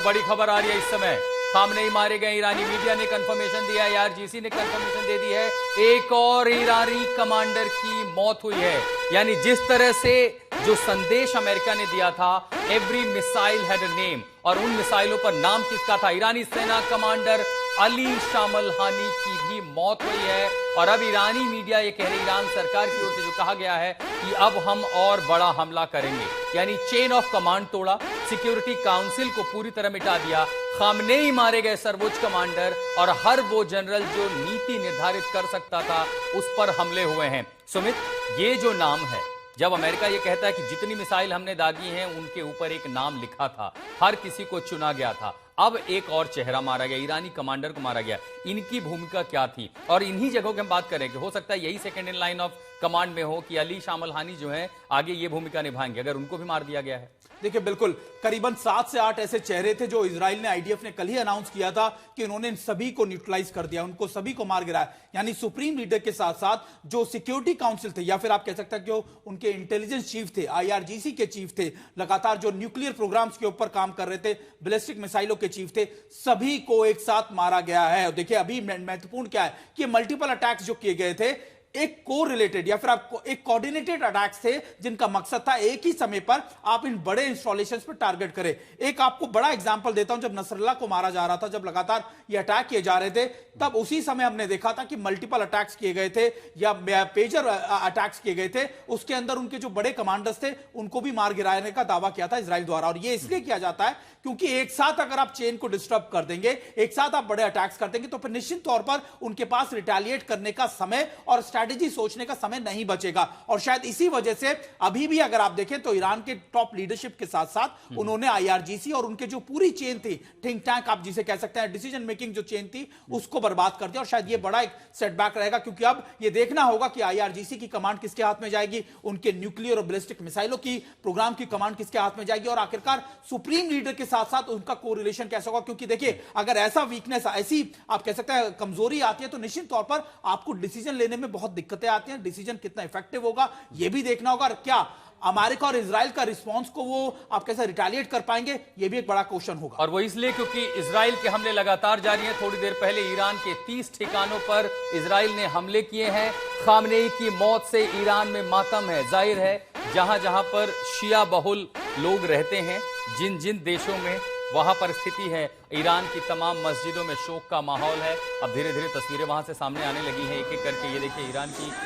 बड़ी खबर आ रही है इस समय। खामनेई मारे गए। ईरानी मीडिया ने कंफर्मेशन दिया है, आईआरजीसी ने कंफर्मेशन दे दी है, एक और ईरानी कमांडर की मौत हुई है। यानी जिस तरह से जो संदेश अमेरिका ने दिया था, every missile had a name, और उन मिसाइलों पर नाम किसका था? ईरानी सेना कमांडर अली शामलहानी की भी मौत हुई है। और अब ईरानी मीडिया ये कह रही, ईरान सरकार की ओर से जो कहा गया है कि अब हम और बड़ा हमला करेंगे, यानी चेन ऑफ कमांड तोड़ा, सिक्योरिटी काउंसिल को पूरी तरह मिटा दिया। खामनेई मारे गए सर्वोच्च कमांडर और हर वो जनरल जो नीति निर्धारित कर सकता था, उस पर हमले हुए हैं। सुमित, ये जो नाम है, जब अमेरिका ये कहता है कि जितनी मिसाइल हमने दागी हैं उनके ऊपर एक नाम लिखा था, हर किसी को चुना गया था, अब एक और चेहरा मारा गया, ईरानी कमांडर को मारा गया। इनकी भूमिका क्या थी? और इन्हीं जगहों की हम बात करें कि हो सकता है यही second in line of command में हो कि अली शामलहानी जो है आगे ये भूमिका निभाएंगे, अगर उनको भी मार दिया गया है। देखिए, बिल्कुल करीबन 7 से 8 ऐसे चेहरे थे जो इजराइल ने, आईडीएफ ने कल ही अनाउंस किया था कि उन्होंने इन सभी को न्यूट्रलाइज कर दिया, उनको सभी को मार गिराया। यानी सुप्रीम लीडर के साथ साथ जो सिक्योरिटी काउंसिल थे, या फिर आप कह सकते हैं जो उनके इंटेलिजेंस चीफ थे, आईआरजीसी के चीफ थे, लगातार जो न्यूक्लियर प्रोग्राम्स के ऊपर काम कर रहे थे, बैलिस्टिक मिसाइलों के चीफ थे, सभी को एक साथ मारा गया है। और देखिए, अभी महत्वपूर्ण क्या है कि मल्टीपल अटैक्स जो किए गए थे, एक को रिलेटेड या फिर आपको एक कोऑर्डिनेटेड अटैक्स थे, जिनका मकसद था एक ही समय पर आप इन बड़े इंस्टॉलेशंस पर टारगेट करें। एक आपको बड़ा एग्जांपल देता हूं, जब नसरल्ला को मारा जा रहा था, जब लगातार ये अटैक किए जा रहे थे, तब उसी समय हमने देखा था कि मल्टीपल अटैक्स किए गए थे या पेजर अटैक्स किए गए थे। उसके अंदर उनके जो बड़े कमांडर्स थे उनको भी मार गिराने का दावा किया था इजराइल द्वारा। और ये इसलिए किया जाता है क्योंकि एक साथ अगर आप चेन को डिस्टर्ब कर देंगे, एक साथ आप बड़े अटैक्स कर देंगे, तो फिर निश्चित तौर पर उनके पास रिटेलिएट करने का समय और स्ट्रैटेजी सोचने का समय नहीं बचेगा। और शायद इसी वजह से अभी भी अगर आप देखें तो ईरान के टॉप लीडरशिप के साथ साथ उन्होंने आईआरजीसी और उनके जो पूरी चेन थी, थिंक टैंक आप जिसे कह सकते हैं, डिसीजन मेकिंग जो चेन थी, उसको बर्बाद कर दिया। और शायद ये बड़ा एक सेटबैक रहेगा, क्योंकि अब ये देखना होगा कि आईआरजीसी की कमांड किसके हाथ में जाएगी, उनके न्यूक्लियर और बैलिस्टिक मिसाइलों की प्रोग्राम की कमांड किसके हाथ में जाएगी, और आखिरकार सुप्रीम लीडर के साथ साथ उनका कोरिलेशन कैसा होगा। क्योंकि देखिए, अगर ऐसा वीकनेस, ऐसी आप कह सकते हैं कमजोरी आती है, तो निश्चित तौर पर आपको डिसीजन लेने में बहुत दिक्कतें आती हैं। डिसीजन कितना इफेक्टिव होगा यह भी देखना होगा, और क्या अमेरिका और इजराइल का रिस्पांस को वो आप कैसे रिटेलिएट कर पाएंगे, ये भी एक बड़ा क्वेश्चन होगा। और वो इसलिए क्योंकि इजराइल के हमले लगातार जारी हैं। थोड़ी देर पहले ईरान के 30 ठिकानों पर इजराइल ने हमले किए हैं। खामनेई की मौत से ईरान में मातम है। जाहिर है जहां जहां पर शिया बहुल लोग रहते हैं, जिन जिन देशों में वहां पर स्थिति है, ईरान की तमाम मस्जिदों में शोक का माहौल है। अब धीरे धीरे तस्वीरें वहां से सामने आने लगी हैं एक एक करके। ये देखिए, ईरान की